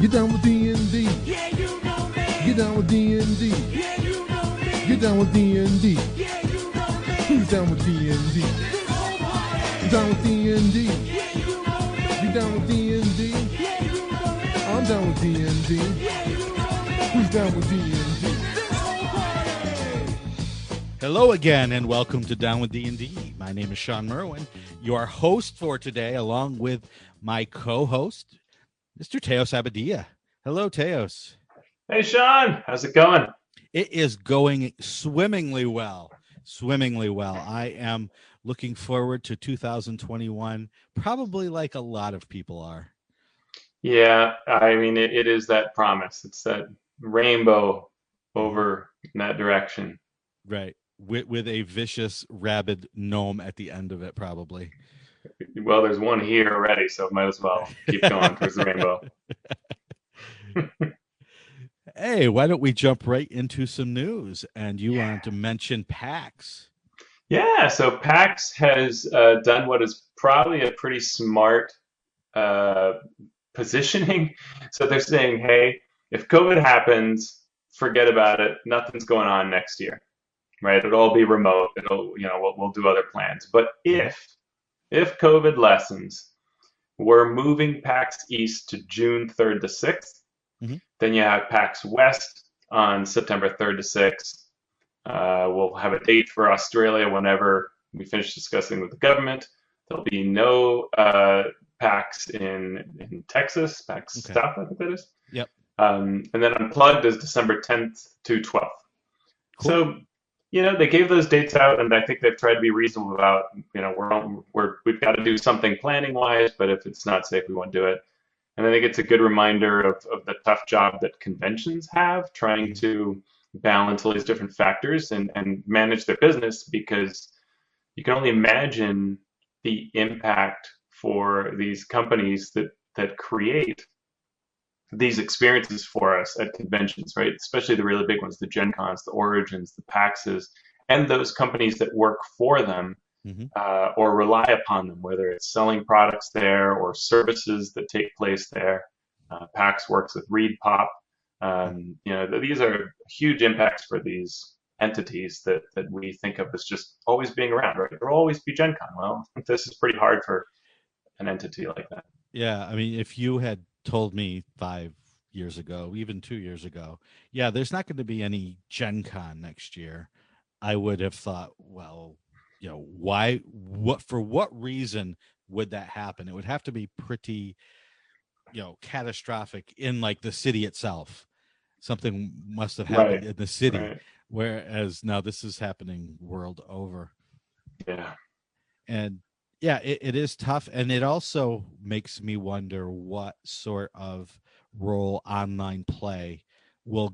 Get down with D&D. Yeah, you know me. Get down with D&D. Yeah, you know me. Get down with D&D. Yeah, you know me. Who's down with D&D? This whole party. Down with D&D. Yeah, you know me. You down with D&D? Yeah, you know me. I'm down with D&D. Yeah, you know me. Who's down with D&D? This whole party. Hello again, and welcome to Down with D&D. My name is Shawn Merwin, your host for today, along with my co-host, Mr. Teos Abadia. Hello, Teos. Hey, Shawn. How's it going? It is going swimmingly well. I am looking forward to 2021, probably like a lot of people are. Yeah, I mean, it is that promise. It's that rainbow over in that direction. Right. With a vicious, rabid gnome at the end of it, probably. Well, there's one here already, so might as well keep going towards the rainbow. Hey, why don't we jump right into some news? And you wanted to mention PAX. Yeah, so PAX has done what is probably a pretty smart positioning. So they're saying, hey, if COVID happens, forget about it. Nothing's going on next year, right? It'll all be remote. We'll do other plans. But if COVID lessens, we're moving PAX East to June 3rd to 6th. Mm-hmm. Then you have PAX West on September 3rd to 6th. We'll have a date for Australia whenever we finish discussing with the government. There'll be no PAX in Texas, PAX South, I think that is. Yep. And then Unplugged is December 10th to 12th. Cool. So, they gave those dates out, and I think they've tried to be reasonable about, we've got to do something planning wise, but if it's not safe, we won't do it. And I think it's a good reminder of the tough job that conventions have trying to balance all these different factors and manage their business, because you can only imagine the impact for these companies that create these experiences for us at conventions, right? Especially the really big ones, the Gen Cons, the Origins, the PAXs, and those companies that work for them. Mm-hmm. Or rely upon them, whether it's selling products there or services that take place there. PAX works with ReadPop. These are huge impacts for these entities that we think of as just always being around, right? There'll always be Gen Con. Well, this is pretty hard for an entity like that. Yeah, I mean, if you had told me 5 years ago, even 2 years ago, yeah, there's not going to be any Gen Con next year, I would have thought, well, for what reason would that happen? It would have to be pretty, catastrophic in like the city itself. Something must have happened in the city, right. Whereas now this is happening world over. Yeah. And yeah, it is tough. And it also makes me wonder what sort of role online play will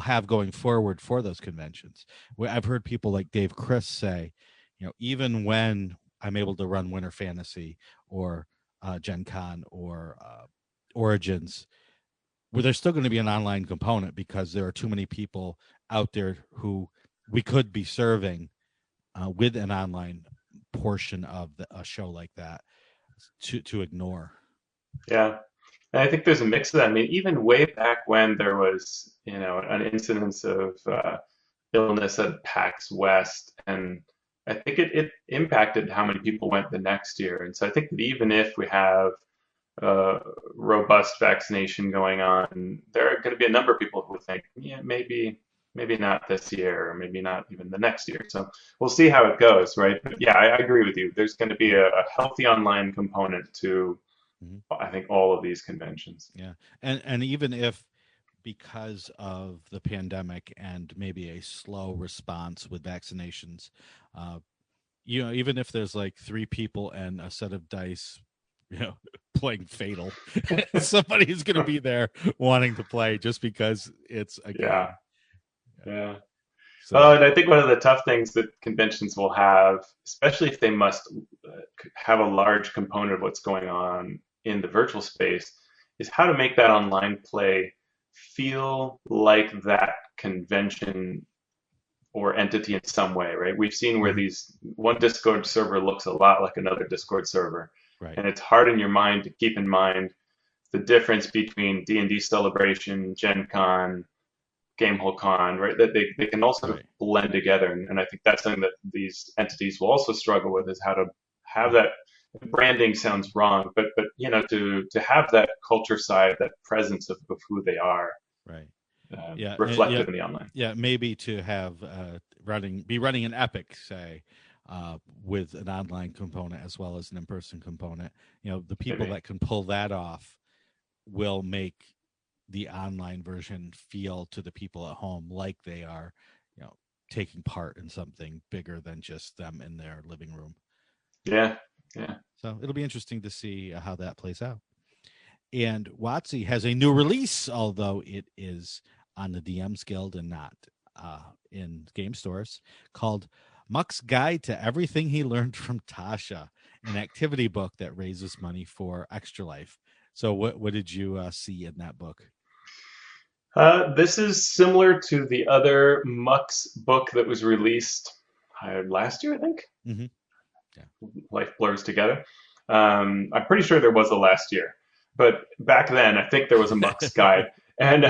have going forward for those conventions. I've heard people like Dave Chris say, even when I'm able to run Winter Fantasy or Gen Con or Origins, where there's still going to be an online component because there are too many people out there who we could be serving with an online portion of a show like that to ignore. Yeah. And I think there's a mix of that. I mean, even way back when there was, an incidence of illness at PAX West, and I think it impacted how many people went the next year. And so I think that even if we have robust vaccination going on, there are going to be a number of people who think, yeah, maybe not this year, or maybe not even the next year. So we'll see how it goes, right? But yeah, I agree with you. There's going to be a healthy online component to, I think, all of these conventions. Yeah. And even if, because of the pandemic and maybe a slow response with vaccinations, even if there's like 3 people and a set of dice, playing Fatal, somebody's going to be there wanting to play just because it's a game. Yeah. So, and I think one of the tough things that conventions will have, especially if they must have a large component of what's going on in the virtual space, is how to make that online play feel like that convention or entity in some way, right? We've seen where one Discord server looks a lot like another Discord server. right. And it's hard in your mind to keep in mind the difference between D&D Celebration, Gen Con, Gamehole Con, right? That they can all sort of Right. blend together, and I think that's something that these entities will also struggle with, is how to have that. Branding sounds wrong, but to have that culture side, that presence of who they are, Right. Yeah. reflected in the online. Yeah. Maybe to have be running an epic, say, with an online component as well as an in-person component. The people Maybe. that can pull that off will make the online version feel to the people at home like they are, taking part in something bigger than just them in their living room. Yeah. So it'll be interesting to see how that plays out. And WotC has a new release, although it is on the DM's Guild and not in game stores, called Muck's Guide to Everything He Learned from Tasha, an activity book that raises money for Extra Life. So what did you see in that book? This is similar to the other Muck's book that was released last year, I think. Mm-hmm. Yeah. Life blurs together. I'm pretty sure there was a last year, but back then I think there was a Muck's Guide, and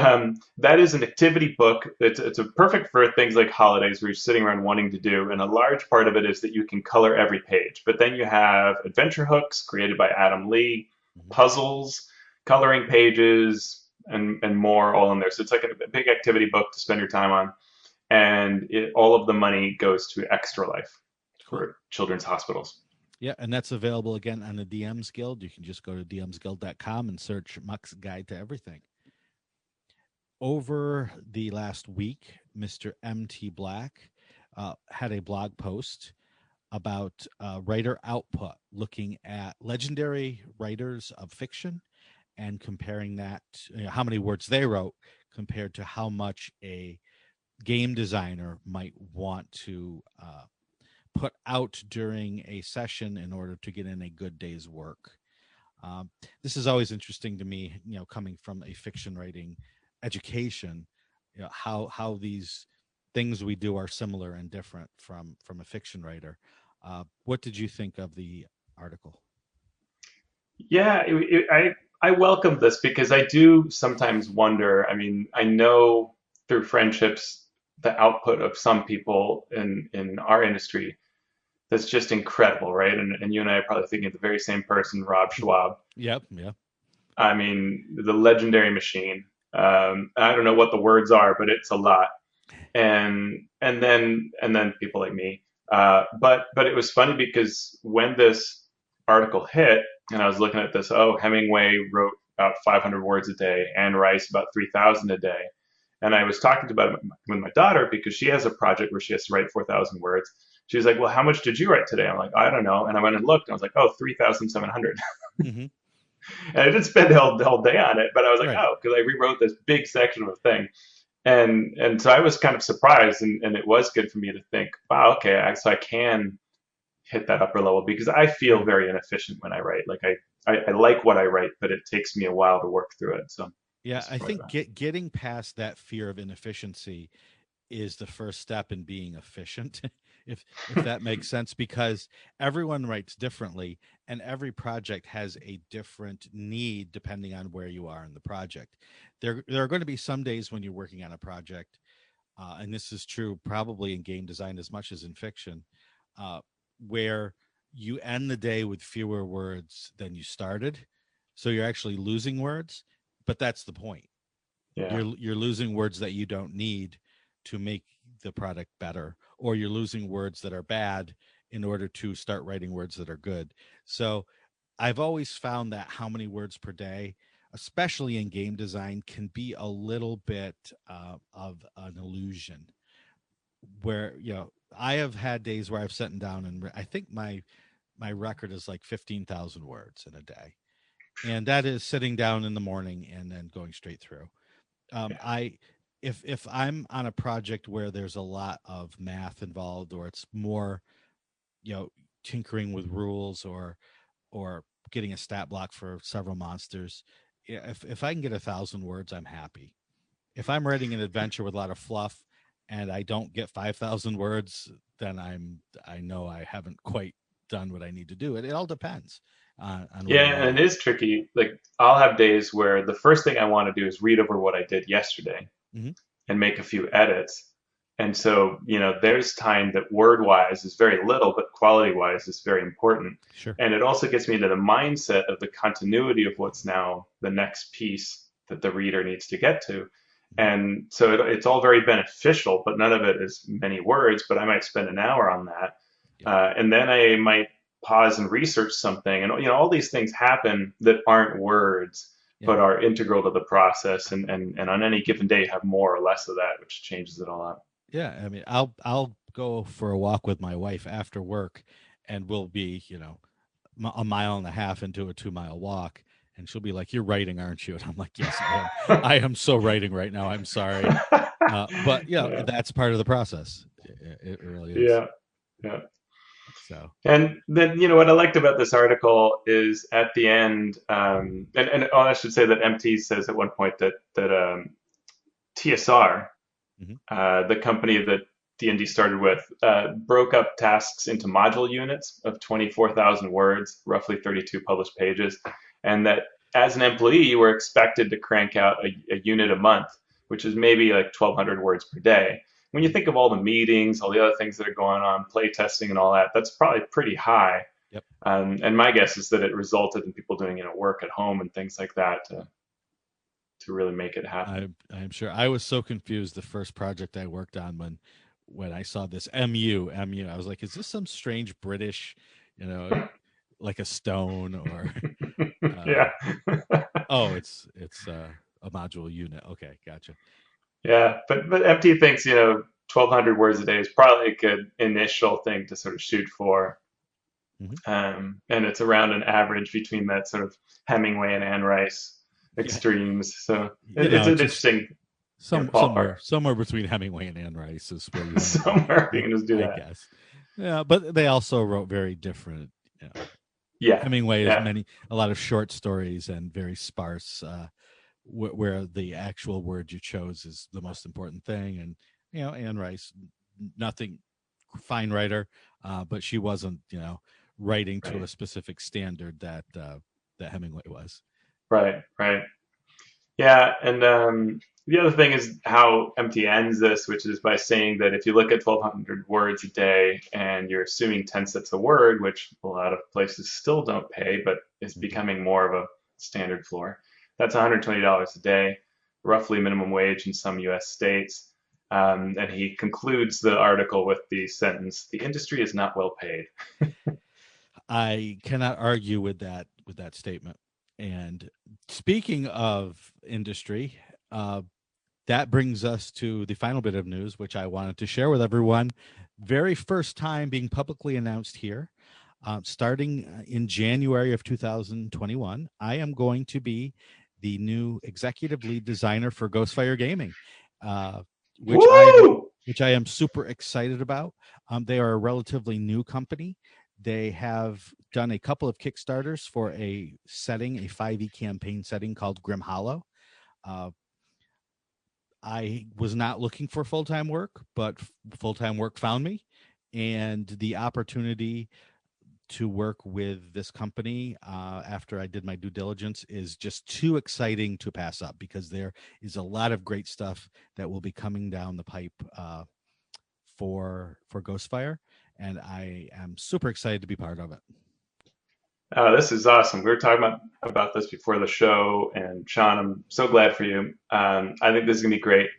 that is an activity book. It's a perfect for things like holidays where you're sitting around wanting to do, and a large part of it is that you can color every page. But then you have adventure hooks created by Adam Lee, puzzles, coloring pages, and more all in there. So it's like a big activity book to spend your time on, and all of the money goes to Extra Life for children's hospitals. Yeah, and that's available again on the DM's Guild. You can just go to dmsguild.com and search Muck's Guide to Everything. Over the last week, Mr. MT Black had a blog post about writer output, looking at legendary writers of fiction and comparing that, how many words they wrote compared to how much a game designer might want to put out during a session in order to get in a good day's work. This is always interesting to me, coming from a fiction writing education, how these things we do are similar and different from a fiction writer. What did you think of the article? Yeah, I welcome this because I do sometimes wonder. I mean, I know through friendships the output of some people in our industry that's just incredible, right? And you and I are probably thinking of the very same person, Rob Schwab. Yep, yeah. I mean, the legendary machine. I don't know what the words are, but it's a lot. And then people like me. But it was funny because when this article hit, and I was looking at this, Hemingway wrote about 500 words a day, Anne Rice about 3,000 a day. And I was talking about it with my daughter because she has a project where she has to write 4,000 words. She was like, well, how much did you write today? I'm like, I don't know. And I went and looked, and I was like, 3,700. Mm-hmm. And I didn't spend the whole day on it, but I was like, Right. because I rewrote this big section of a thing. And so I was kind of surprised, and it was good for me to think, wow, okay, so I can hit that upper level because I feel very inefficient when I write. Like I like what I write, but it takes me a while to work through it. So yeah, I think getting past that fear of inefficiency is the first step in being efficient, if that makes sense, because everyone writes differently and every project has a different need depending on where you are in the project. There are going to be some days when you're working on a project, and this is true probably in game design as much as in fiction, where you end the day with fewer words than you started. So you're actually losing words, but that's the point. Yeah. You're losing words that you don't need to make the product better, or you're losing words that are bad in order to start writing words that are good. So I've always found that how many words per day, especially in game design, can be a little bit of an illusion, where I have had days where I've sat down and I think my record is like 15,000 words in a day, and that is sitting down in the morning and then going straight through. If I'm on a project where there's a lot of math involved, or it's more, tinkering with rules or getting a stat block for several monsters, if I can get 1,000 words, I'm happy. If I'm writing an adventure with a lot of fluff and I don't get 5,000 words, then I know I haven't quite done what I need to do. It all depends. on where Yeah, you're and at. it is tricky. Like I'll have days where the first thing I want to do is read over what I did yesterday Hmm. and make a few edits. And so, there's time that word wise is very little, but quality wise is very important. Sure. And it also gets me into the mindset of the continuity of what's now the next piece that the reader needs to get to. Mhm. And so it's all very beneficial, but none of it is many words, but I might spend an hour on that. Yeah. And then I might pause and research something. And, all these things happen that aren't words Yeah. but are integral to the process. And on any given day, have more or less of that, which changes it all up. Yeah. I mean, I'll go for a walk with my wife after work, and we'll be, a mile and a half into a 2 mile walk, and she'll be like, "You're writing, aren't you?" And I'm like, "Yes, I am. I am so writing right now. I'm sorry." But Yeah, that's part of the process. It really is. yeah, yeah. So And then, what I liked about this article is at the end, and I should say that MT says at one point that TSR, mhm. the company that D&D started with, broke up tasks into module units of 24,000 words, roughly 32 published pages, and that as an employee, you were expected to crank out a unit a month, which is maybe like 1,200 words per day. When you think of all the meetings, all the other things that are going on, play testing and all that, that's probably pretty high. Yep. And my guess is that it resulted in people doing, work at home and things like that to really make it happen. I'm sure I was so confused the first project I worked on when I saw this MU. I was like, is this some strange British, you know, like a stone or uh, Yeah. oh, it's a module unit. Okay, gotcha. Yeah, but MT thinks 1,200 words a day is probably a good initial thing to sort of shoot for, Hmm. and it's around an average between that sort of Hemingway and Anne Rice Yeah, extremes. So it's an just interesting ballpark. somewhere between Hemingway and Anne Rice is where you want to be. Somewhere you can just do I that. guess. Yeah, but they also wrote very different. Yeah, Hemingway is yeah, a lot of short stories and very sparse, where the actual word you chose is the most important thing. And Anne Rice, nothing, fine writer, but she wasn't writing to right, a specific standard that Hemingway was. right. Yeah, and the other thing is how MT ends this, which is by saying that if you look at 1,200 words a day and you're assuming 10 cents a word, which a lot of places still don't pay, but is Mhm. becoming more of a standard floor, that's $120 a day, roughly minimum wage in some U.S. states. And he concludes the article with the sentence, "The industry is not well paid." I cannot argue with that statement. And speaking of industry, that brings us to the final bit of news, which I wanted to share with everyone. Very first time being publicly announced here, starting in January of 2021, I am going to be the new executive lead designer for Ghostfire Gaming, uh, which I am Woo! which I am super excited about. They are a relatively new company. They have done a couple of Kickstarters for a 5e campaign setting called Grim Hollow. Uh, I was not looking for full-time work, but full-time work found me, and the opportunity to work with this company after I did my due diligence is just too exciting to pass up, because there is a lot of great stuff that will be coming down the pipe for Ghostfire, and I am super excited to be part of it. This is awesome. We were talking about this before the show, and Shawn, I'm so glad for you. I think this is going to be great.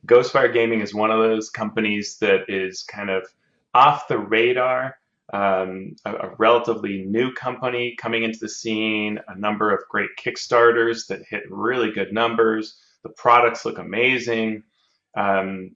Ghostfire Gaming is one of those companies that is kind of off the radar, a relatively new company coming into the scene, a number of great Kickstarters that hit really good numbers. The products look amazing.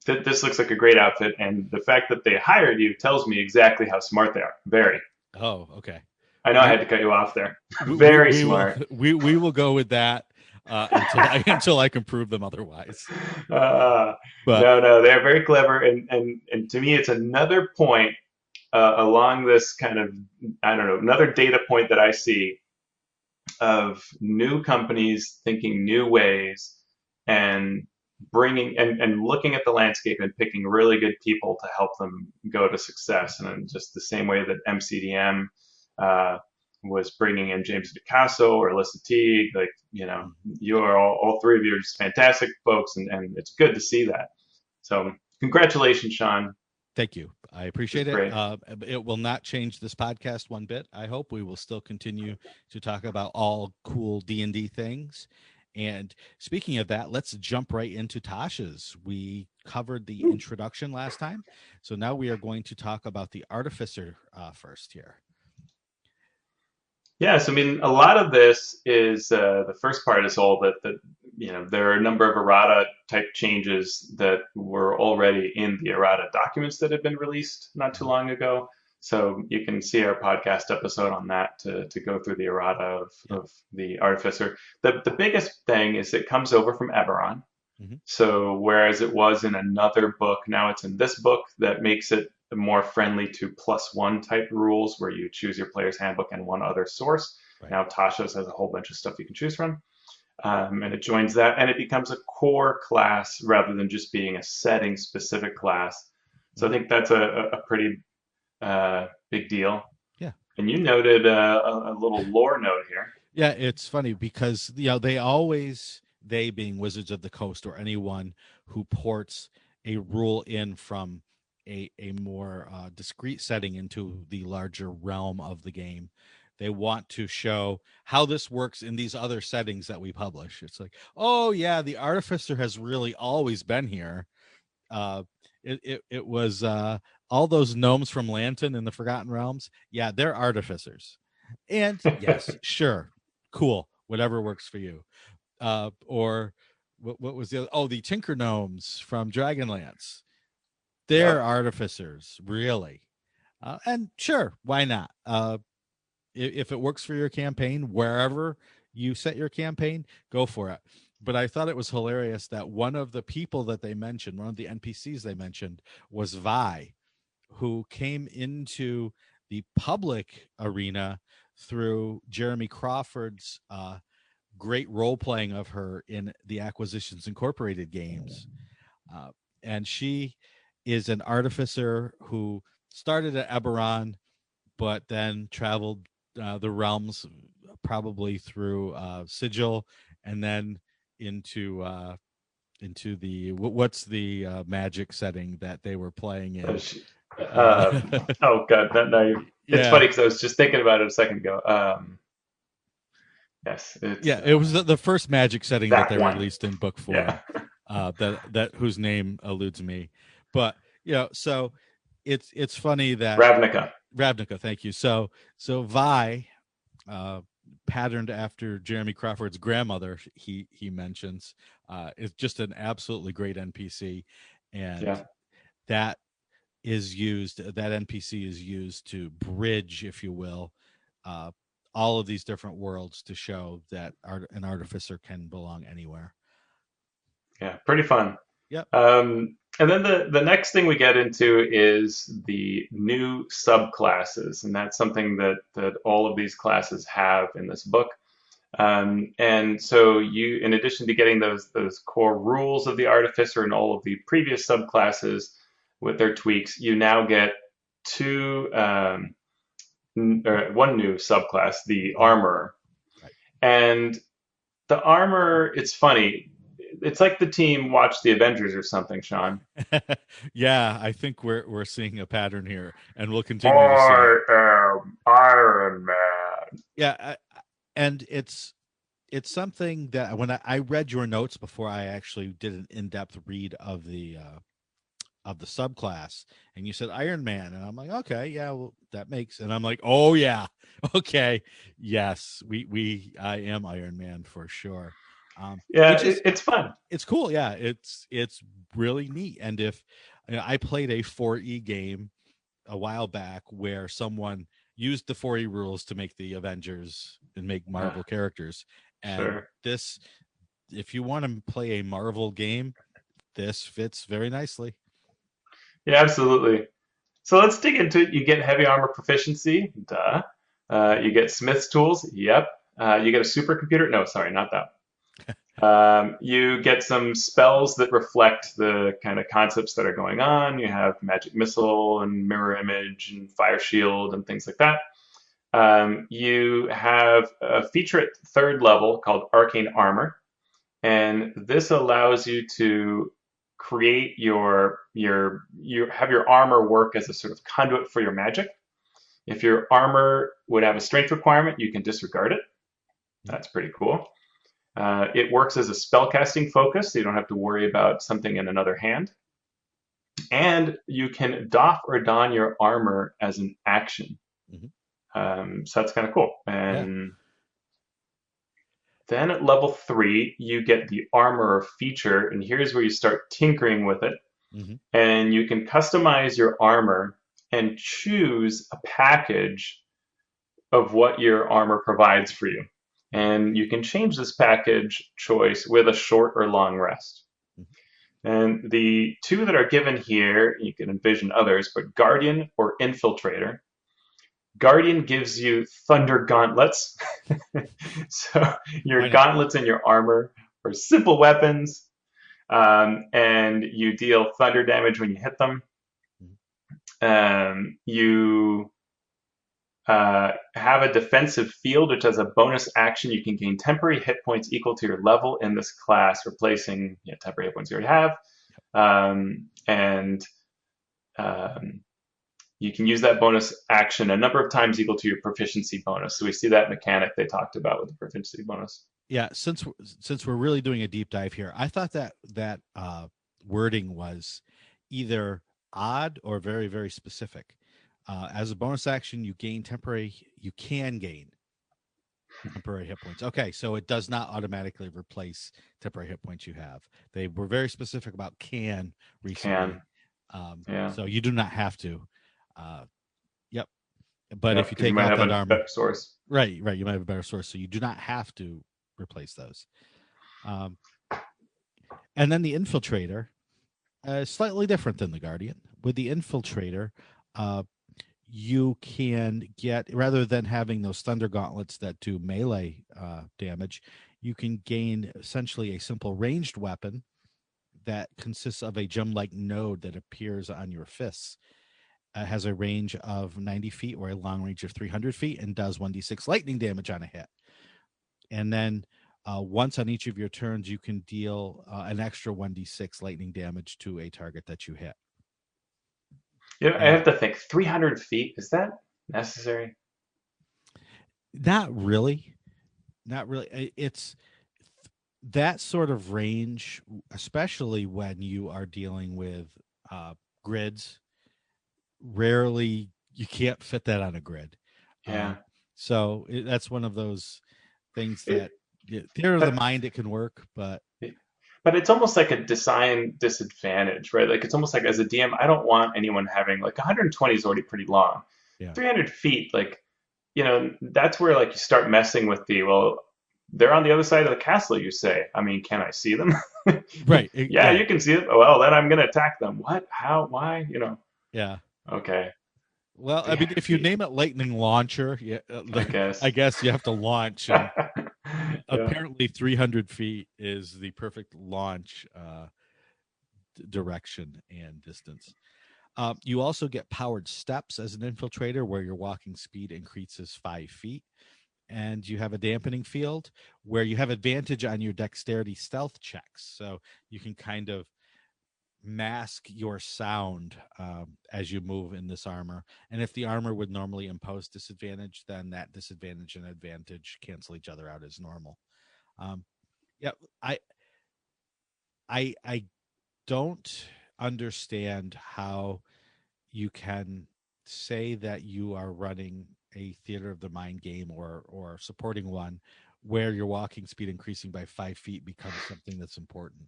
This looks like a great outfit, and the fact that they hired you tells me exactly how smart they are. Very. Oh, okay. I know I We had to cut you off there. we, Very we will smart. we will go with that until I can prove them otherwise. Uh, But no, they're very clever, and to me, it's another point along this kind of, I don't know, another data point that I see of new companies thinking new ways and bringing and looking at the landscape and picking really good people to help them go to success. And in just the same way that MCDM uh, was bringing in James DeCasso or Alyssa Teague. Like, you are all three of you are just fantastic folks, and it's good to see that. So congratulations, Shawn. Thank you. I appreciate it. Great. It will not change this podcast one bit. I hope we will still continue to talk about all cool D&D things. And speaking of that, let's jump right into Tasha's. We covered the introduction last time, so now we are going to talk about the Artificer first here. Yes, I mean, a lot of this is the first part is all that there are a number of errata type changes that were already in the errata documents that have been released not too long ago. So you can see our podcast episode on that to go through the errata of the Artificer. The biggest thing is it comes over from Eberron. Mm-hmm. So whereas it was in another book, now it's in this book that makes it more friendly to +1 type rules where you choose your player's handbook and one other source. Right. Now Tasha's has a whole bunch of stuff you can choose from. And it joins that, and it becomes a core class rather than just being a setting specific class. So I think that's a pretty big deal. Yeah. And you noted a little lore note here. Yeah, it's funny because they being Wizards of the Coast or anyone who ports a rule in from a more discrete setting into the larger realm of the game, they want to show how this works in these other settings that we publish. It's like, oh yeah, the Artificer has really always been here. It was all those gnomes from Lantern in the Forgotten Realms. Yeah, they're Artificers. And yes, sure, cool, whatever works for you. Or what was the other? The Tinker Gnomes from Dragonlance. They're Artificers, really. And sure, why not? If it works for your campaign, wherever you set your campaign, go for it. But I thought it was hilarious that one of the people that they mentioned, one of the NPCs they mentioned, was Vi, who came into the public arena through Jeremy Crawford's great role-playing of her in the Acquisitions Incorporated games. And she is an Artificer who started at Eberron, but then traveled the realms probably through Sigil, and then into the what's the magic setting that they were playing in. Oh god, it's funny because I was just thinking about it a second ago. Yes, it was the first magic setting that they released in book 4. That whose name eludes me, but so it's funny that Ravnica, thank you. So Vi, patterned after Jeremy Crawford's grandmother, he mentions, is just an absolutely great NPC, and that NPC is used to bridge, if you will, all of these different worlds to show that an Artificer can belong anywhere. Yeah, pretty fun. Yep. And then the next thing we get into is the new subclasses, and that's something that all of these classes have in this book. And so you, in addition to getting those core rules of the Artificer and all of the previous subclasses with their tweaks, you now get one new subclass, the Armorer. Right. And the Armor, it's funny. It's like the team watched the Avengers or something, Shawn. Yeah, I think we're seeing a pattern here, and we'll continue to see it. I am Iron Man. Yeah, and it's something that when I read your notes before I actually did an in-depth read of the subclass, and you said Iron Man, and I'm like, okay, yeah, well, that makes, and I'm like, oh yeah, okay, yes, I am Iron Man for sure. It's fun. It's cool. Yeah, it's really neat. And if I played a 4E game a while back where someone used the 4E rules to make the Avengers and make Marvel characters, and this, if you want to play a Marvel game, this fits very nicely. Yeah, absolutely. So let's dig into it. You get heavy armor proficiency. Duh. You get Smith's tools. Yep. You get a supercomputer. No, sorry, not that. You get some spells that reflect the kind of concepts that are going on. You have magic missile and mirror image and fire shield and things like that. You have a feature at third level called Arcane Armor, and this allows you to create you have your armor work as a sort of conduit for your magic. If your armor would have a strength requirement, you can disregard it. That's pretty cool. It works as a spellcasting focus, so you don't have to worry about something in another hand. And you can doff or don your armor as an action. So that's kind of cool. And then at level 3, you get the armor feature, and here's where you start tinkering with it. And you can customize your armor and choose a package of what your armor provides for you. And you can change this package choice with a short or long rest. And the two that are given here, you can envision others, but Guardian or Infiltrator. Guardian gives you Thunder Gauntlets. So your gauntlets and your armor are simple weapons, and you deal thunder damage when you hit them. You have a defensive field, which has a bonus action. You can gain temporary hit points equal to your level in this class, replacing temporary hit points you already have. You can use that bonus action a number of times equal to your proficiency bonus. So we see that mechanic they talked about with the proficiency bonus. Yeah, since we're really doing a deep dive here, I thought that wording was either odd or very, very specific. As a bonus action, you can gain temporary hit points. Okay, so it does not automatically replace temporary hit points you have. They were very specific about can recently. So you do not have to. But if you take out that armor, better source. Right, you might have a better source, so you do not have to replace those. And then the Infiltrator is slightly different than the Guardian. With the Infiltrator, you can get, rather than having those Thunder Gauntlets that do melee damage, you can gain essentially a simple ranged weapon that consists of a gem-like node that appears on your fists. Has a range of 90 feet or a long range of 300 feet and does 1d6 lightning damage on a hit. And then once on each of your turns, you can deal an extra 1d6 lightning damage to a target that you hit. I have to think, 300 feet, is that necessary? Not really. It's that sort of range, especially when you are dealing with grids. Rarely you can't fit that on a grid. So that's one of those things that theater of the mind, it can work, but it's almost like a design disadvantage, right? Like it's almost like as a DM, I don't want anyone having, like, 120 is already pretty long. 300 feet, like, that's where, like, you start messing with they're on the other side of the castle, you say. I mean, can I see them? Right. You can see them. Well, then I'm going to attack them. What? How? Why? Yeah. Okay. Well, I mean, if you name it lightning launcher, I guess you have to launch. And apparently 300 feet is the perfect launch direction and distance. You also get powered steps as an Infiltrator, where your walking speed increases 5 feet. And you have a dampening field where you have advantage on your dexterity stealth checks. So you can kind of mask your sound as you move in this armor. And if the armor would normally impose disadvantage, then that disadvantage and advantage cancel each other out as normal. I don't understand how you can say that you are running a theater of the mind game or supporting one where your walking speed increasing by 5 feet becomes something that's important.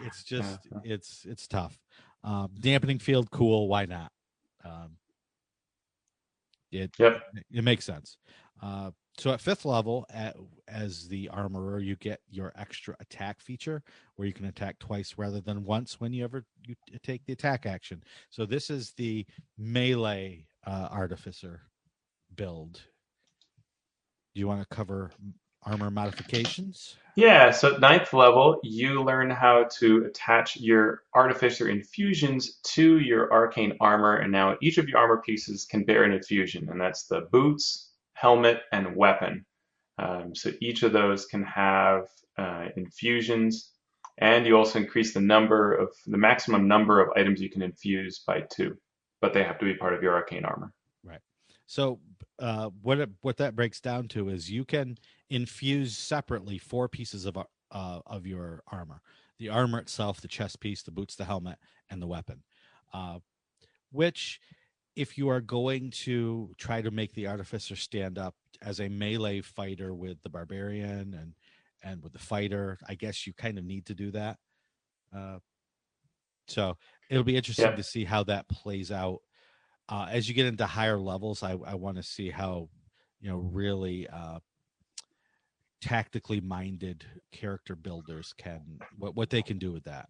It's just it's tough. Dampening field, cool, why not? It makes sense. So at 5th level, as the armorer, you get your extra attack feature where you can attack twice rather than once when you take the attack action. So this is the melee Artificer build. Do you want to cover armor modifications. Yeah, so at 9th level, you learn how to attach your Artificer infusions to your Arcane Armor, and now each of your armor pieces can bear an infusion, and that's the boots, helmet, and weapon. So each of those can have infusions, and you also increase the maximum number of items you can infuse by 2, but they have to be part of your Arcane Armor. Right. So what that breaks down to is you can infuse separately 4 pieces of your armor: the armor itself, the chest piece, the boots, the helmet, and the weapon. Which, if you are going to try to make the Artificer stand up as a melee fighter with the Barbarian and with the fighter, I guess you kind of need to do that. So it'll be interesting to see how that plays out. As you get into higher levels, I want to see how, really tactically minded character builders what they can do with that.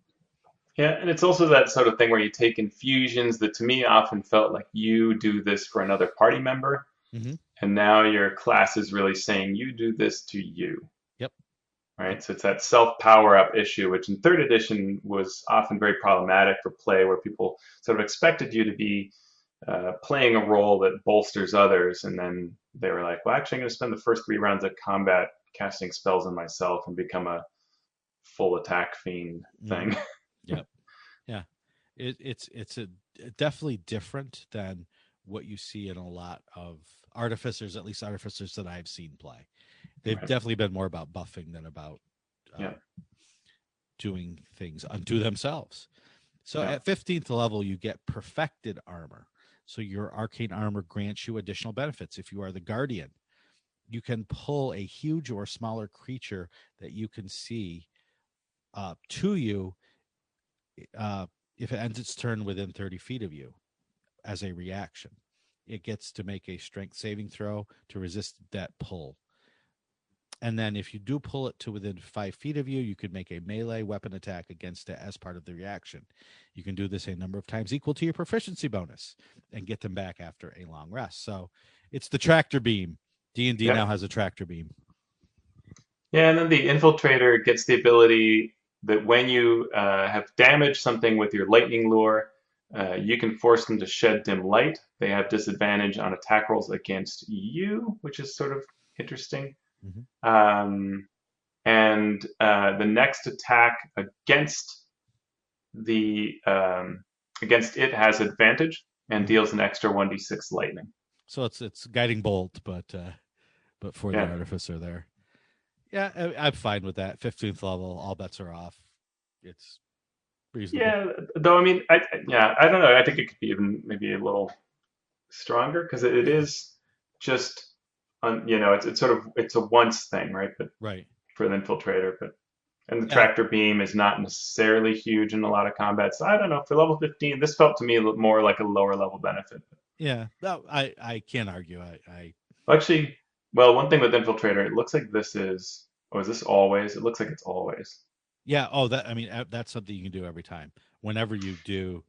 Yeah, and it's also that sort of thing where you take infusions that to me often felt like you do this for another party member, and now your class is really saying you do this to you. Yep. Right, so it's that self-power-up issue, which in 3rd edition was often very problematic for play, where people sort of expected you to be playing a role that bolsters others, and then they were like, well, actually, I'm going to spend the first 3 rounds of combat casting spells on myself and become a full attack fiend thing. Yep. Yeah. It's definitely different than what you see in a lot of artificers, at least artificers that I've seen play. They've definitely been more about buffing than about doing things unto themselves. So at 15th level, you get perfected armor. So your Arcane Armor grants you additional benefits. If you are the Guardian, you can pull a huge or smaller creature that you can see to you if it ends its turn within 30 feet of you as a reaction. It gets to make a strength saving throw to resist that pull. And then if you do pull it to within 5 feet of you, you could make a melee weapon attack against it as part of the reaction. You can do this a number of times equal to your proficiency bonus and get them back after a long rest. So it's the tractor beam. D&D now has a tractor beam. Yeah, and then the Infiltrator gets the ability that when you have damaged something with your lightning lure, you can force them to shed dim light. They have disadvantage on attack rolls against you, which is sort of interesting. And the next attack against it has advantage and deals an extra 1d6 lightning. So it's guiding bolt, but for the Artificer there. Yeah, I'm fine with that. 15th level, all bets are off. It's reasonable. Yeah, though, I mean, I don't know. I think it could be even maybe a little stronger because it is just, it's sort of, it's a once thing, right? But for the Infiltrator, and the tractor beam is not necessarily huge in a lot of combat. So I don't know. For level 15, this felt to me more like a lower level benefit. Yeah, no, I can't argue. Actually, well, one thing with Infiltrator, it looks like this is. Oh, is this always? It looks like it's always. Yeah. Oh, that's something you can do every time. Whenever you do.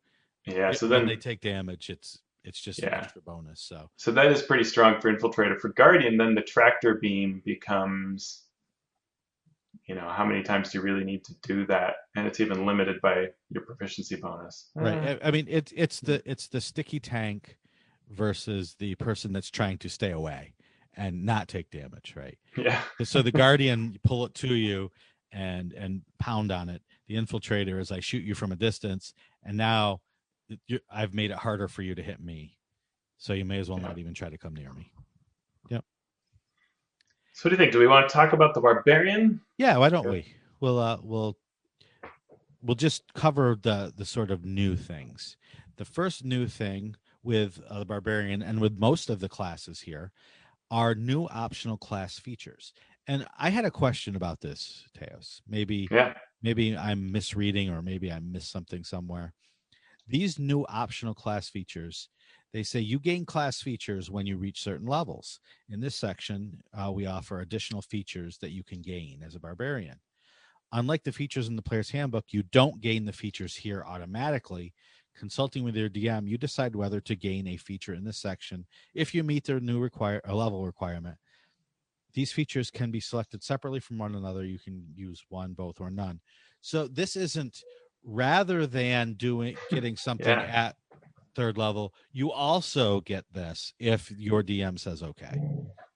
Yeah. So when then they take damage, it's just an extra bonus. So that is pretty strong for Infiltrator. For Guardian, then the tractor beam becomes. How many times do you really need to do that? And it's even limited by your proficiency bonus. Right. I mean, it's the sticky tank versus the person that's trying to stay away and not take damage, right? Yeah. So the Guardian, pull it to you and pound on it. The Infiltrator is I shoot you from a distance, and now I've made it harder for you to hit me. So you may as well not even try to come near me. Yep. So what do you think? Do we want to talk about the Barbarian? Yeah, why don't we? We'll just cover the sort of new things. The first new thing with the Barbarian and with most of the classes here are new optional class features. And I had a question about this, Teos. Maybe I'm misreading, or maybe I missed something somewhere. These new optional class features, they say you gain class features when you reach certain levels. In this section, we offer additional features that you can gain as a Barbarian. Unlike the features in the player's handbook, you don't gain the features here automatically. Consulting with your DM, you decide whether to gain a feature in this section if you meet their new level requirement. These features can be selected separately from one another. You can use one, both, or none. So this isn't, rather than getting something Yeah. at third level, you also get this if your DM says okay.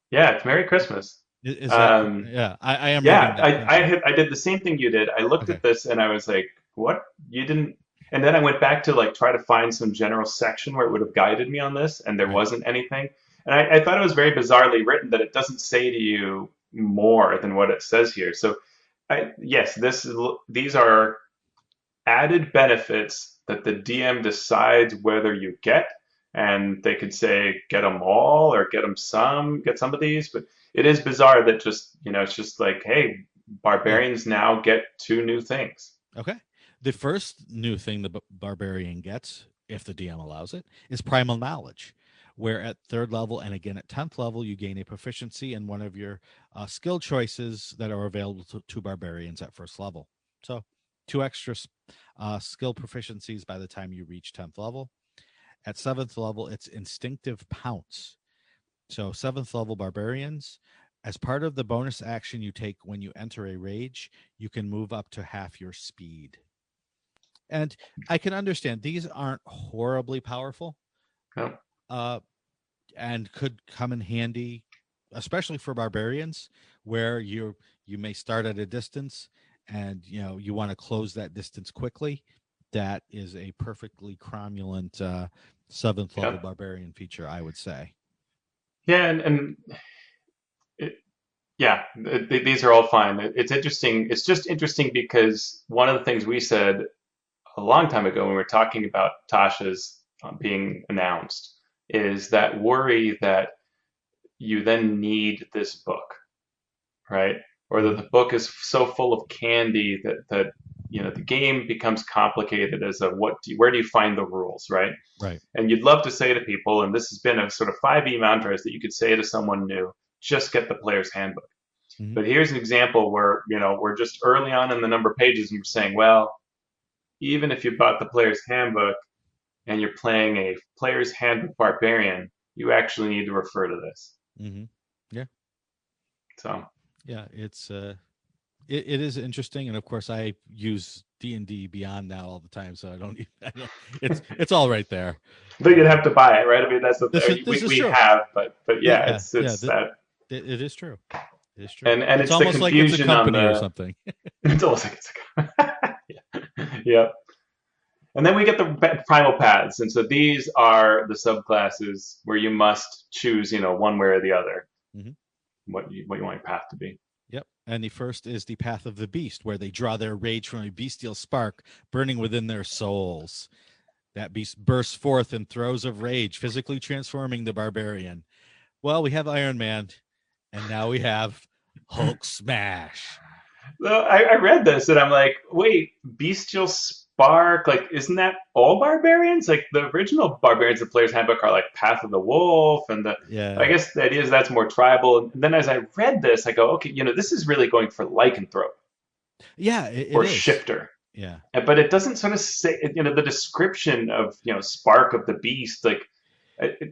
Yeah, it's Merry Christmas. Is that Um, yeah? I am yeah, reading that. I did the same thing you did. I looked Okay. at this and I was like, what? You didn't. And then I went back to like try to find some general section where it would have guided me on this, and there Right. wasn't anything. And I thought it was very bizarrely written that it doesn't say to you more than what it says here. So, yes, these are added benefits that the DM decides whether you get, and they could say get them all or get some of these, but it is bizarre that just it's just like, hey, Yeah. barbarians now get 2 new things. Okay. The first new thing the barbarian gets, if the DM allows it, is Primal Knowledge, where at third level and again at 10th level, you gain a proficiency in one of your skill choices that are available to barbarians at first level. So 2 extra skill proficiencies by the time you reach 10th level. At 7th level, it's Instinctive Pounce. So 7th level barbarians, as part of the bonus action you take when you enter a rage, you can move up to half your speed. And I can understand these aren't horribly powerful, Yeah. and could come in handy, especially for barbarians, where you may start at a distance and you want to close that distance quickly. That is a perfectly cromulent 7th level Yeah. barbarian feature, I would say. Yeah, and yeah, these are all fine. It's interesting. It's just interesting because one of the things we said a long time ago when we were talking about Tasha's being announced is that worry that you then need this book, right? Or that the book is so full of candy that the game becomes complicated as a where do you find the rules, right? Right. And you'd love to say to people, and this has been a sort of 5e mantras that you could say to someone new, just get the player's handbook. Mm-hmm. But here's an example where we're just early on in the number of pages and we're saying, well, even if you bought the player's handbook and you're playing a player's handbook barbarian, you actually need to refer to this. Mm-hmm. Yeah. So yeah, it's it is interesting, and of course I use D&D Beyond now all the time, so I don't it's all right there. But you'd have to buy it, right? I mean, that's the This thing. is We true. have, but yeah, it's It is true. It is true. And it's it's almost the like it's a confusion company on or the. something. It's almost like it's a. Yeah. And then we get the primal paths, and so these are the subclasses where you must choose, one way or the other, Mm-hmm. what you want your path to be. Yep. And the first is the Path of the Beast, where they draw their rage from a bestial spark burning within their souls. That beast bursts forth in throes of rage, physically transforming the barbarian. Well, we have Iron Man, and now we have Hulk Smash. So I read this and I'm like, wait, bestial spark, like, isn't that all barbarians? Like the original barbarians, the player's handbook are like Path of the Wolf, and Yeah. I guess the idea is that's more tribal. And then as I read this, I go, okay, this is really going for lycanthrope. Yeah, or it is. shifter. Yeah. But it doesn't sort of say, the description of, spark of the beast, like,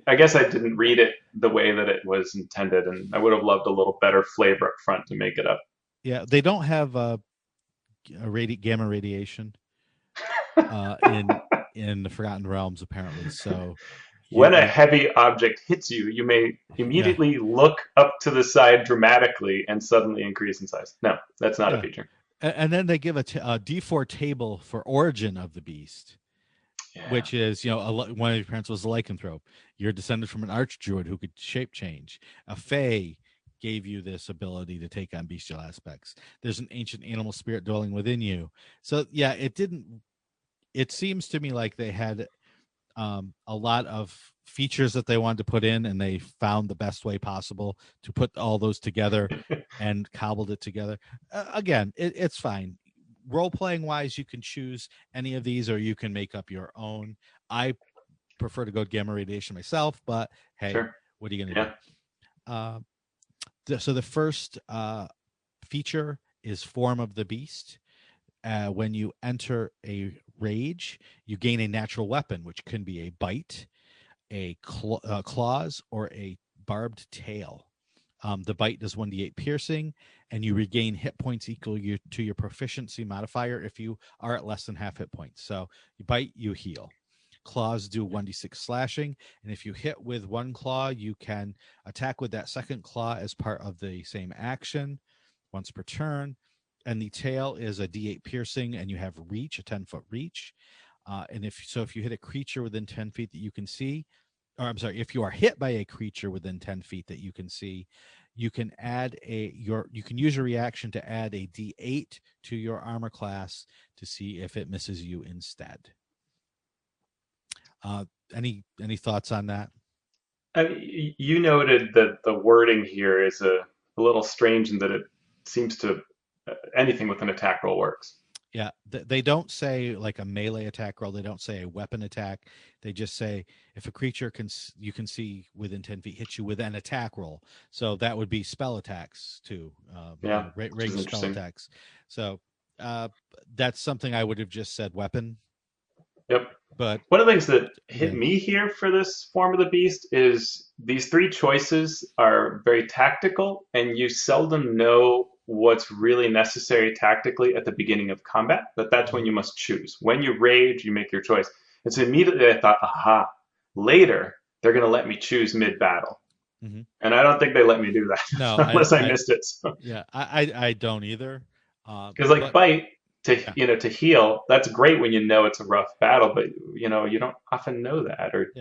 I guess I didn't read it the way that it was intended, and I would have loved a little better flavor up front to make it up. Yeah, they don't have gamma radiation in the Forgotten Realms, apparently. So when a heavy object hits you, you may immediately look up to the side dramatically and suddenly increase in size. No, that's not a feature. And then they give a D4 table for origin of the beast, which is, one of your parents was a lycanthrope. You're descended from an archdruid who could shape change. A fae gave you this ability to take on bestial aspects. There's an ancient animal spirit dwelling within you. So yeah, it seems to me like they had a lot of features that they wanted to put in, and they found the best way possible to put all those together and cobbled it together. Again, it's fine. Role-playing wise, you can choose any of these, or you can make up your own. I prefer to go gamma radiation myself, but hey, what are you going to do? So the first feature is Form of the Beast. When you enter a rage, you gain a natural weapon, which can be a bite, a claws, or a barbed tail. The bite does 1d8 piercing, and you regain hit points equal to your proficiency modifier if you are at less than half hit points. So you bite, you heal. Claws do 1d6 slashing, and if you hit with one claw, you can attack with that second claw as part of the same action once per turn. And the tail is a d8 piercing, and you have reach, a 10-foot reach. And if you hit a creature within 10 feet that you can see, or I'm sorry, if you are hit by a creature within 10 feet that you can see, you can use your reaction to add a d8 to your armor class to see if it misses you instead. Any thoughts on that? You noted that the wording here is a little strange in that it seems to anything with an attack roll works. Yeah, they don't say like a melee attack roll. They don't say a weapon attack. They just say if a creature you can see within 10 feet hits you with an attack roll. So that would be spell attacks too. Ranged spell attacks. So that's something I would have just said weapon. Yep. But one of the things that hit me here for this form of the beast is these three choices are very tactical, and you seldom know what's really necessary tactically at the beginning of combat, but that's when you must choose. When you rage, you make your choice. And so immediately I thought, aha, later they're going to let me choose mid-battle. Mm-hmm. And I don't think they let me do that. No, unless I missed it. So. Yeah, I don't either. Because bite to heal, that's great when you know it's a rough battle, but you don't often know that, or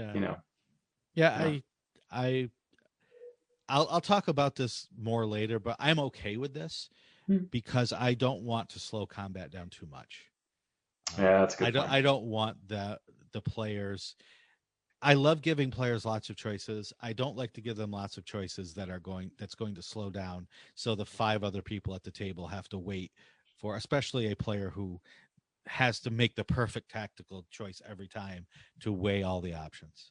I'll talk about this more later, but I'm okay with this because I don't want to slow combat down too much. Yeah, that's good. I don't want the players. I love giving players lots of choices. I don't like to give them lots of choices that's going to slow down. So the 5 other people at the table have to wait for, especially a player who has to make the perfect tactical choice every time to weigh all the options.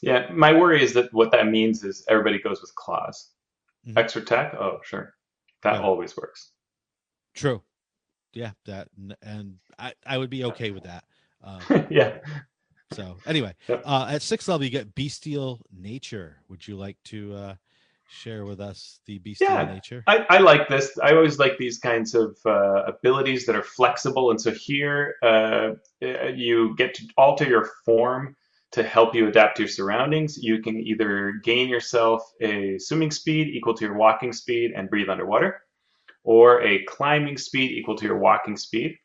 Yeah, my worry is that what that means is everybody goes with claws. Mm-hmm. Extra attack? Oh, sure. That always works. True. Yeah, and I would be okay with that. Yeah. So anyway, at 6th level, you get Bestial Nature. Would you like to share with us the Bestial Nature? I like this. I always like these kinds of abilities that are flexible. And so here you get to alter your form to help you adapt to your surroundings. You can either gain yourself a swimming speed equal to your walking speed and breathe underwater, or a climbing speed equal to your walking speed.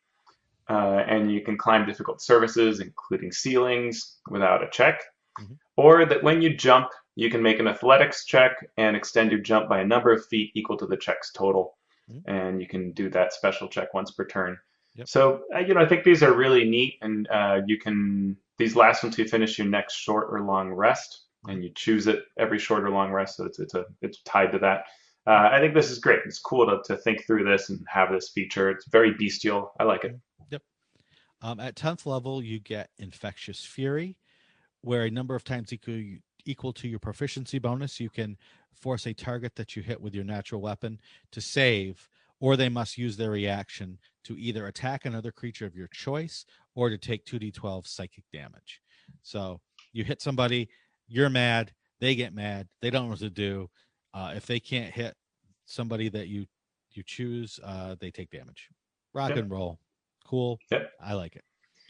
And you can climb difficult surfaces, including ceilings, without a check. Mm-hmm. Or that when you jump, you can make an athletics check and extend your jump by a number of feet equal to the check's total. Mm-hmm. And you can do that special check once per turn. Yep. So, I think these are really neat, and these last ones to finish your next short or long rest, and you choose it every short or long rest, so it's tied to that. I think this is great. It's cool to think through this and have this feature. It's very bestial. I like it. Yep. At 10th level, you get Infectious Fury, where a number of times equal to your proficiency bonus, you can force a target that you hit with your natural weapon to save, or they must use their reaction to either attack another creature of your choice or to take 2d12 psychic damage. So you hit somebody, you're mad, they get mad, they don't know what to do. If they can't hit somebody that you choose, they take damage. Rock and roll. Cool. Yep. I like it.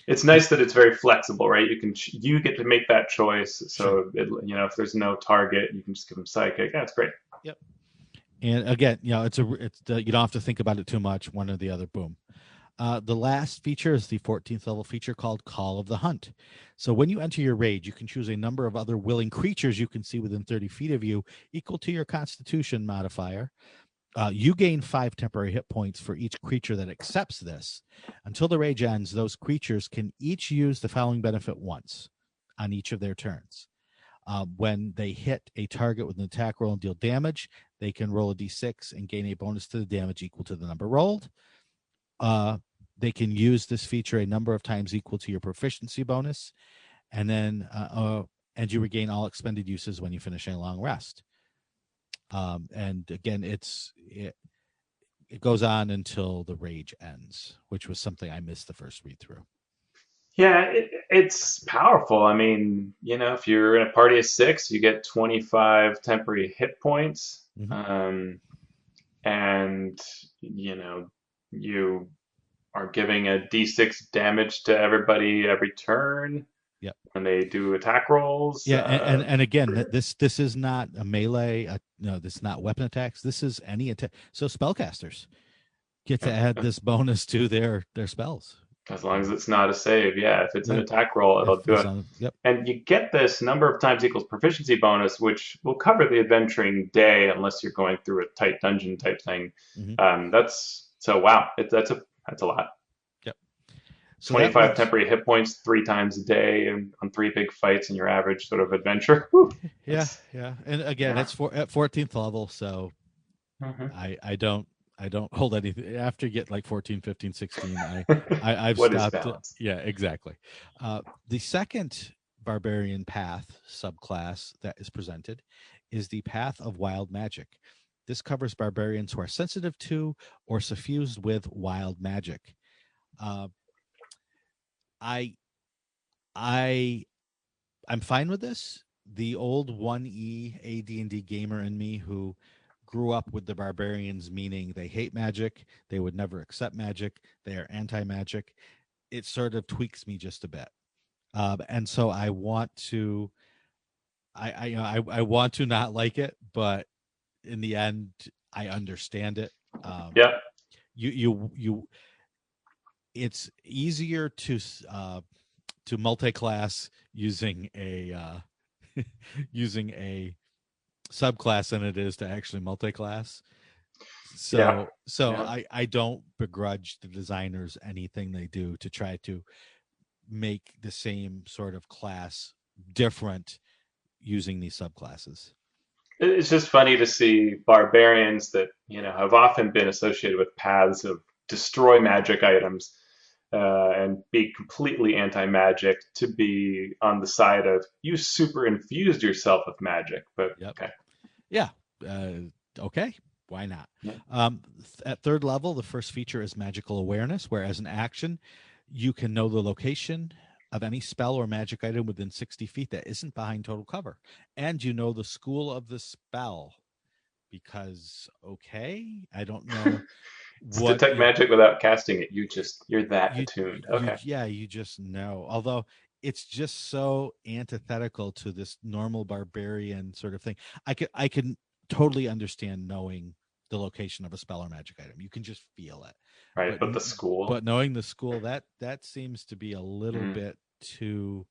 It's nice that it's very flexible, right? You get to make that choice. So, if there's no target, you can just give them psychic. Yeah, it's great. Yep. And again, you don't have to think about it too much. One or the other, boom. The last feature is the 14th level feature called Call of the Hunt. So when you enter your rage, you can choose a number of other willing creatures you can see within 30 feet of you, equal to your Constitution modifier. You gain 5 temporary hit points for each creature that accepts this. Until the rage ends, those creatures can each use the following benefit once on each of their turns. When they hit a target with an attack roll and deal damage, they can roll a d6 and gain a bonus to the damage equal to the number rolled. They can use this feature a number of times equal to your proficiency bonus, and then and you regain all expended uses when you finish a long rest. And again, it goes on until the rage ends, which was something I missed the first read through. Yeah, it's powerful. I mean, if you're in a party of six, you get 25 temporary hit points. Hmm. And, you know, you are giving a d6 damage to everybody every turn Yep. when they do attack rolls. Yeah, and again, this is not a melee. No, this is not weapon attacks. This is any attack. So spellcasters get to add this bonus to their spells. As long as it's not a save, yeah. If it's an attack roll, it'll do it. Yep. And you get this number of times equals proficiency bonus, which will cover the adventuring day unless you're going through a tight dungeon type thing. Mm-hmm. That's so wow. That's a lot. Yep. So 25 temporary hit points 3 times a day and on 3 big fights in your average sort of adventure. Whew. Yeah. And again, it's at 14th level, so Mhm. I don't hold anything after you get like 14, 15, 16. I've What is stopped. balance? Yeah, exactly. The second barbarian path subclass that is presented is the path of wild magic. This covers barbarians who are sensitive to or suffused with wild magic. I I'm fine with this. The old 1E AD&D gamer in me who grew up with the barbarians, meaning they hate magic, they would never accept magic, they are anti-magic. It sort of tweaks me just a bit, and so I want to, I want to not like it, but in the end, I understand it. Yep. You. It's easier to multi-class using a using a subclass than it is to actually multi-class. So I don't begrudge the designers anything they do to try to make the same sort of class different using these subclasses. It's just funny to see barbarians that, have often been associated with paths of destroy magic items and be completely anti-magic to be on the side of you super infused yourself with magic. But okay. Yeah. Okay. Why not? Yeah. At third level, the first feature is magical awareness, where as an action, you can know the location of any spell or magic item within 60 feet that isn't behind total cover. And you know the school of the spell because, I don't know what detect magic without casting it. You're that attuned. Okay. You just know. Although it's just so antithetical to this normal barbarian sort of thing. I can totally understand knowing the location of a spell or magic item. You can just feel it. Right, but the school. But knowing the school, that seems to be a little bit too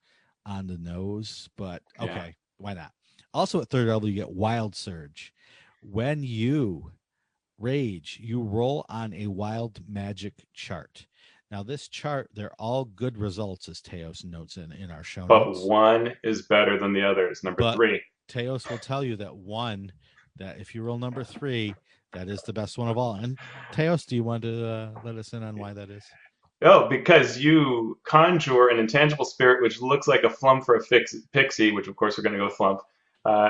on the nose. But okay, why not? Also at third level, you get Wild Surge. When you rage, you roll on a wild magic chart. Now, this chart, they're all good results, as Teos notes in our show notes. But one is better than the others. Number 3. Teos will tell you that if you roll number 3, that is the best one of all. And Teos, do you want to let us in on why that is? Oh, because you conjure an intangible spirit which looks like a Flumph or a pixie, which of course we're going to go Flumph.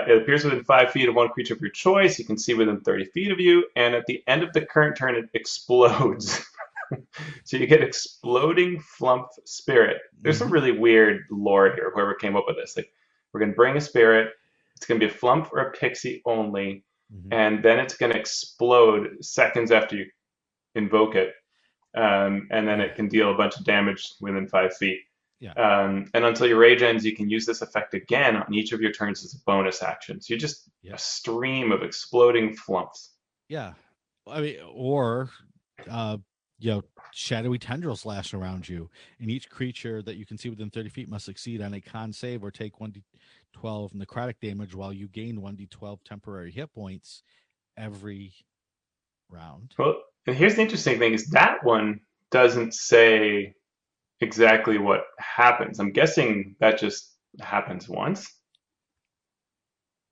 It appears within 5 feet of one creature of your choice. You can see within 30 feet of you, and at the end of the current turn, it explodes. So you get exploding Flumph spirit. There's some really weird lore here. Whoever came up with this, like we're going to bring a spirit. It's going to be a Flumph or a pixie only, and then it's going to explode seconds after you invoke it, and then it can deal a bunch of damage within 5 feet. Yeah. And until your rage ends, you can use this effect again on each of your turns as a bonus action. So you just a stream of exploding flumps. Yeah, I mean, or shadowy tendrils lash around you, and each creature that you can see within 30 feet must succeed on a con save or take 1d12 necrotic damage while you gain 1d12 temporary hit points every round. Well, and here's the interesting thing is that one doesn't say exactly what happens. I'm guessing that just happens once.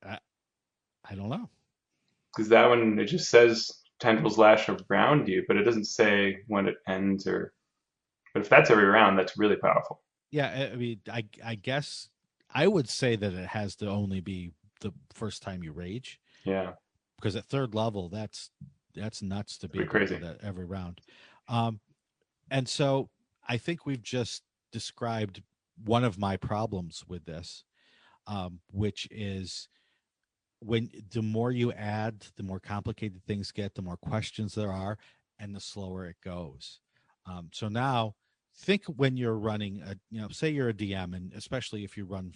I don't know. Because that one, it just says tendrils lash around you, but it doesn't say when it ends or... But if that's every round, that's really powerful. Yeah, I mean, I guess I would say that it has to only be the first time you rage. Yeah. Because at third level, that's nuts to be able crazy. to do that every round. And so I think we've just described one of my problems with this, which is when the more you add, the more complicated things get, the more questions there are, and the slower it goes. So now think when you're running say you're a DM, and especially if you run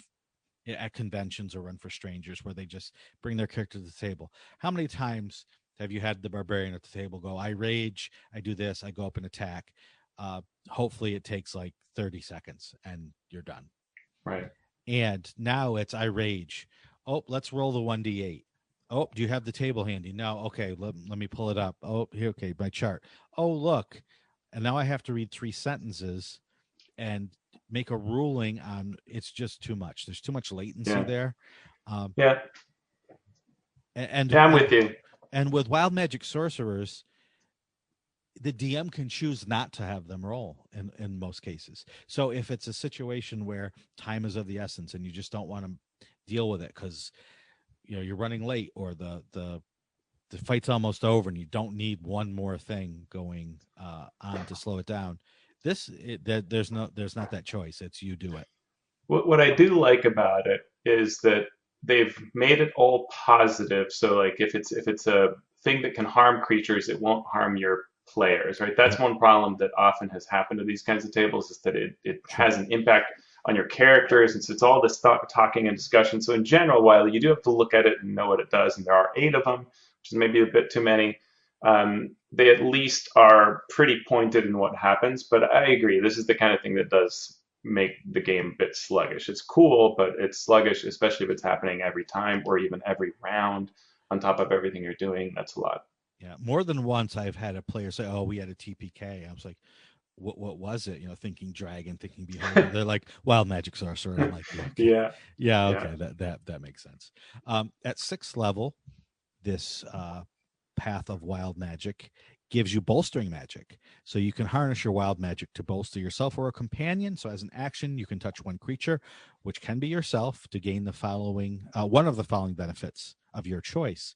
at conventions or run for strangers where they just bring their character to the table. How many times have you had the barbarian at the table go, I rage, I do this, I go up and attack. Hopefully it takes like 30 seconds and you're done. Right. And now it's I rage. Oh, let's roll the 1d8. Oh, do you have the table handy? No. Okay, let me pull it up. Oh, here, okay, my chart. Oh, look. And now I have to read 3 sentences and make a ruling on it's just too much. There's too much latency there. Yeah. And I'm with you. And with wild magic sorcerers, the DM can choose not to have them roll in most cases. So if it's a situation where time is of the essence and you just don't want to deal with it because you're running late or the fight's almost over and you don't need one more thing going on to slow it down, there's not that choice. It's you do it. What I do like about it is that they've made it all positive. So like if it's a thing that can harm creatures, it won't harm your players, right? That's one problem that often has happened to these kinds of tables, is that it has an impact on your characters. And so it's all this talking and discussion. So in general, while you do have to look at it and know what it does, and there are 8 of them, which is maybe a bit too many, they at least are pretty pointed in what happens. But I agree, this is the kind of thing that does make the game a bit sluggish. It's cool, but it's sluggish, especially if it's happening every time or even every round on top of everything you're doing. That's a lot. Yeah, more than once I've had a player say, "Oh, we had a TPK." I was like, "What was it?" Thinking dragon, thinking beholder. They're like, "Wild magic sorcerer." I'm like, "Okay. Yeah, okay, that makes sense." At 6th level, this path of wild magic gives you bolstering magic. So you can harness your wild magic to bolster yourself or a companion. So as an action, you can touch one creature, which can be yourself, to gain the following one of the following benefits of your choice.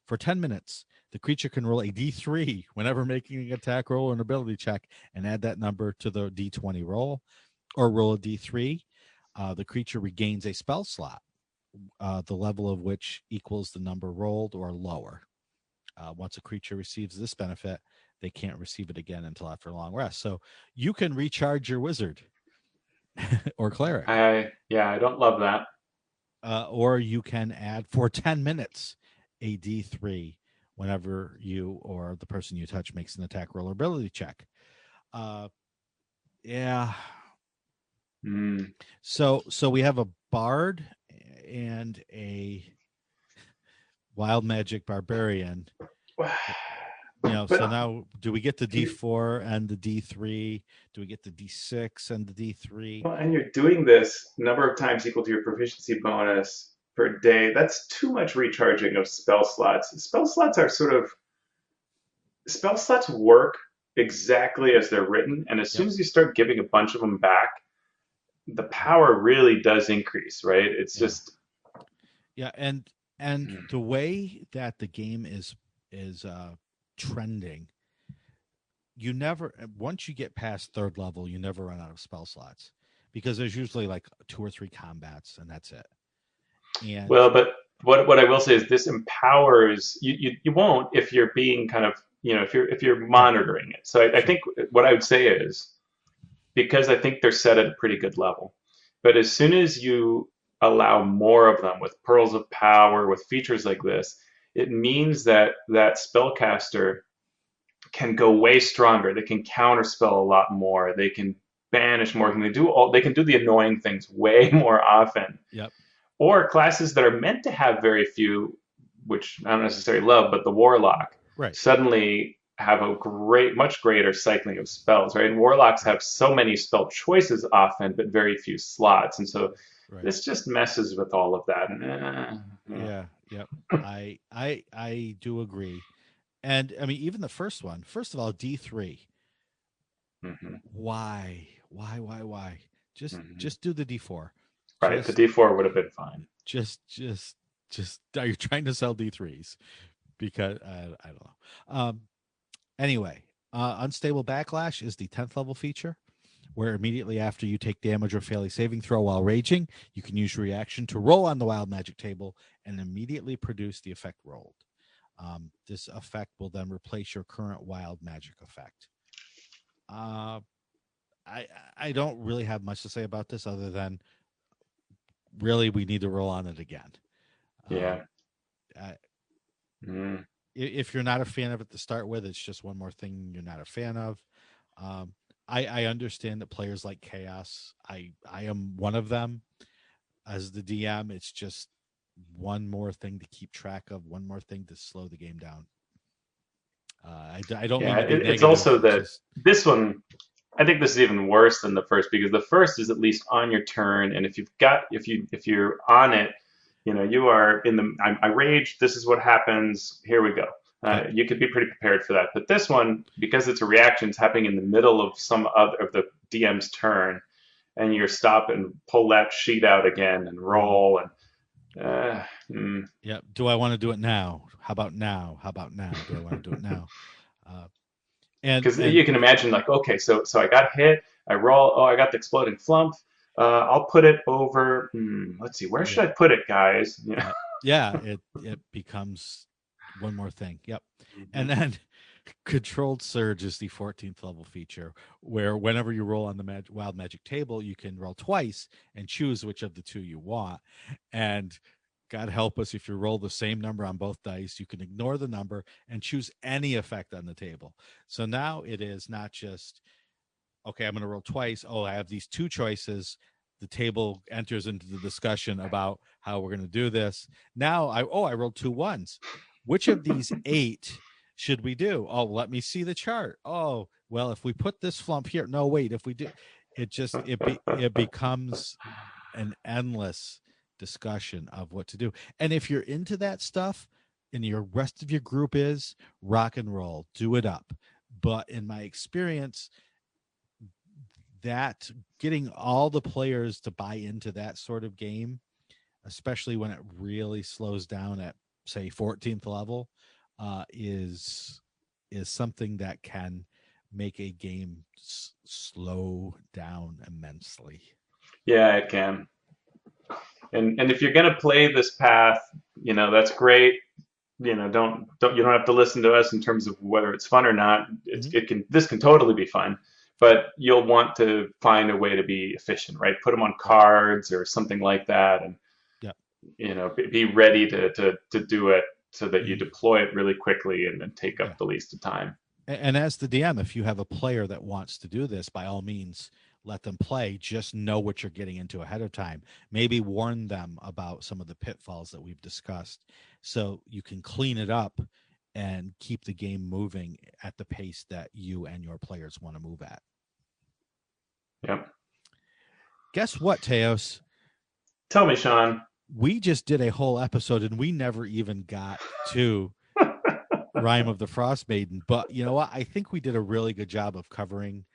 For 10 minutes, the creature can roll a d3 whenever making an attack roll or an ability check and add that number to the d20 roll, or roll a d3. The creature regains a spell slot, the level of which equals the number rolled or lower. Once a creature receives this benefit, they can't receive it again until after a long rest. So you can recharge your wizard or cleric. I don't love that. Or you can add for 10 minutes a d3 whenever you or the person you touch makes an attack roll or ability check. So we have a bard and a wild magic barbarian. So now do we get the d4 and the d3? Do we get the d6 and the d3? Well, and you're doing this number of times equal to your proficiency bonus per day. That's too much recharging of spell slots. Spell slots work exactly as they're written, and as soon as you start giving a bunch of them back, the power really does increase, right? It's just and the way that the game is trending, you never, once you get past 3rd level, you never run out of spell slots, because there's usually like 2 or 3 combats and that's it. And but what I will say is this empowers you won't if you're being kind of if you're monitoring it. So I think what I would say is, because I think they're set at a pretty good level, but as soon as you allow more of them with pearls of power, with features like this, it means that spellcaster can go way stronger. They can counterspell a lot more. They can banish more. They can do the annoying things way more often. Yep. Or classes that are meant to have very few, which I don't necessarily love, but the warlock suddenly have a much greater cycling of spells, right? And warlocks have so many spell choices often, but very few slots, and so this just messes with all of that. I do agree. And I mean, even the first one, first of all, D3. Why? Just do the D4. Right, the D4 would have been fine. Just are you trying to sell D3s? Because I don't know. Anyway, Unstable Backlash is the 10th level feature, where immediately after you take damage or fail a saving throw while raging, you can use your reaction to roll on the wild magic table and immediately produce the effect rolled. This effect will then replace your current wild magic effect. I don't really have much to say about this other than really we need to roll on it again. Yeah. If you're not a fan of it to start with, it's just one more thing you're not a fan of. I understand that players like chaos. I am one of them. As the DM, it's just one more thing to keep track of, one more thing to slow the game down. I don't mean to be it's negative, also that just, this one, I think this is even worse than the first, because the first is at least on your turn, and if you're on it, you are in the I rage, this is what happens, here we go. You could be pretty prepared for that. But this one, because it's a reaction, it's happening in the middle of some other of the DM's turn, and you stop and pull that sheet out again and roll and yeah. Do I want to do it now? How about now? How about now? Do I want to do it now? Because you can imagine, like, okay, so I got hit, I roll, oh, I got the exploding Flumph. I'll put it over. Let's see, where should I put it, guys? Yeah, it becomes one more thing. Yep. And then Controlled Surge is the 14th level feature, where whenever you roll on the wild magic table, you can roll twice and choose which of the two you want. And God help us, if you roll the same number on both dice, you can ignore the number and choose any effect on the table. So now it is not just, okay, I'm going to roll twice. Oh, I have these two choices. The table enters into the discussion about how we're going to do this. Now, I rolled 2 1s. Which of these 8 should we do? Oh, let me see the chart. Oh, well, if we put this Flumph here, no, wait, if we do, it becomes an endless discussion of what to do. And if you're into that stuff and your rest of your group is, rock and roll, do it up. But in my experience, that getting all the players to buy into that sort of game, especially when it really slows down at, say, 14th level, is something that can make a game slow down immensely. Yeah, it can. And if you're going to play this path, that's great. You don't have to listen to us in terms of whether it's fun or not. This can totally be fun, but you'll want to find a way to be efficient, right? Put them on cards or something like that, and be ready to do it so that you deploy it really quickly and then take up the least of time. And as the DM, if you have a player that wants to do this, by all means, let them play. Just know what you're getting into ahead of time. Maybe warn them about some of the pitfalls that we've discussed so you can clean it up and keep the game moving at the pace that you and your players want to move at. Yep. Guess what, Teos? Tell me, Shawn. We just did a whole episode and we never even got to Rime of the Frost Maiden. But you know what? I think we did a really good job of covering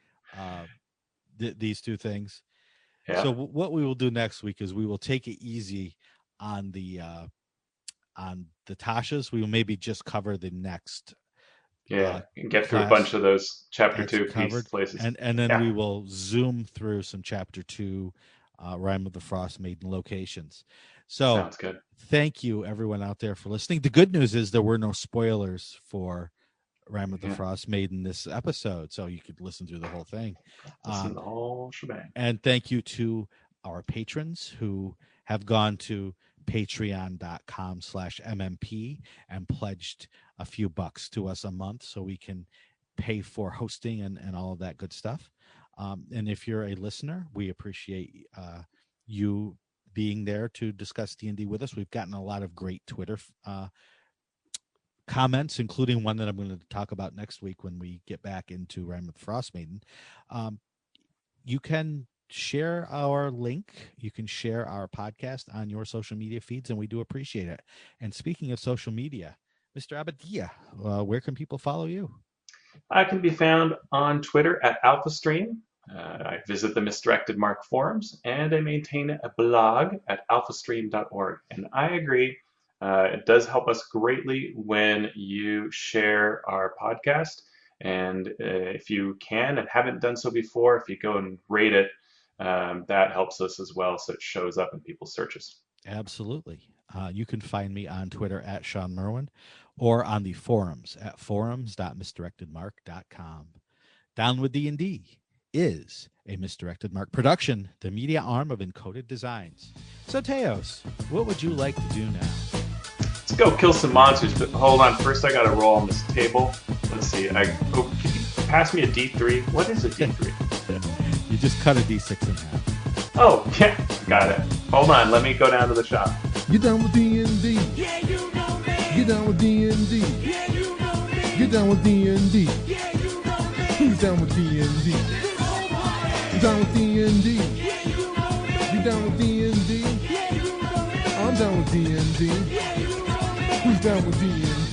these two things. Yeah. So what we will do next week is we will take it easy on the Tashas. We will maybe just cover the next. And get through a bunch of those chapter 2 places. And then we will zoom through some chapter 2 Rime of the Frost Maiden locations. So sounds good. Thank you everyone out there for listening. The good news is there were no spoilers for Rime of the Frost Maiden this episode, so you could listen through the whole thing. Listen to the whole shebang. And thank you to our patrons who have gone to patreon.com/MMP and pledged a few bucks to us a month so we can pay for hosting and all of that good stuff. And if you're a listener, we appreciate you being there to discuss D&D with us. We've gotten a lot of great Twitter comments, including one that I'm going to talk about next week when we get back into Rime of the Frost Maiden. You can share our link. You can share our podcast on your social media feeds, and we do appreciate it. And speaking of social media, Mr. Abadia, where can people follow you? I can be found on Twitter at AlphaStream. I visit the Misdirected Mark forums, and I maintain a blog at alphastream.org. And I agree, it does help us greatly when you share our podcast And if you can and haven't done so before, if you go and rate it, that helps us as well, so it shows up in people's searches. Absolutely. You can find me on Twitter at Shawn Merwin or on the forums at forums.misdirectedmark.com. Down with D&D is a Misdirected Mark production, the media arm of Encoded Designs. So, Teos, what would you like to do now? Let's go kill some monsters, but hold on. First, I got to roll on this table. Let's see. Can you pass me a D3? What is a D3? You just cut a D6 in half. Oh, yeah. Got it. Hold on. Let me go down to the shop. Get down with D&D. Yeah, you know me. Get down with D&D. Yeah, you know me. Get down with D&D. Yeah, you know me. Who's down with D&D? This whole party. You down with D&D? Yeah, you know me. You down with D&D? Yeah, you know me. I'm down with D&D. Yeah, you know me. Who's down with D&D?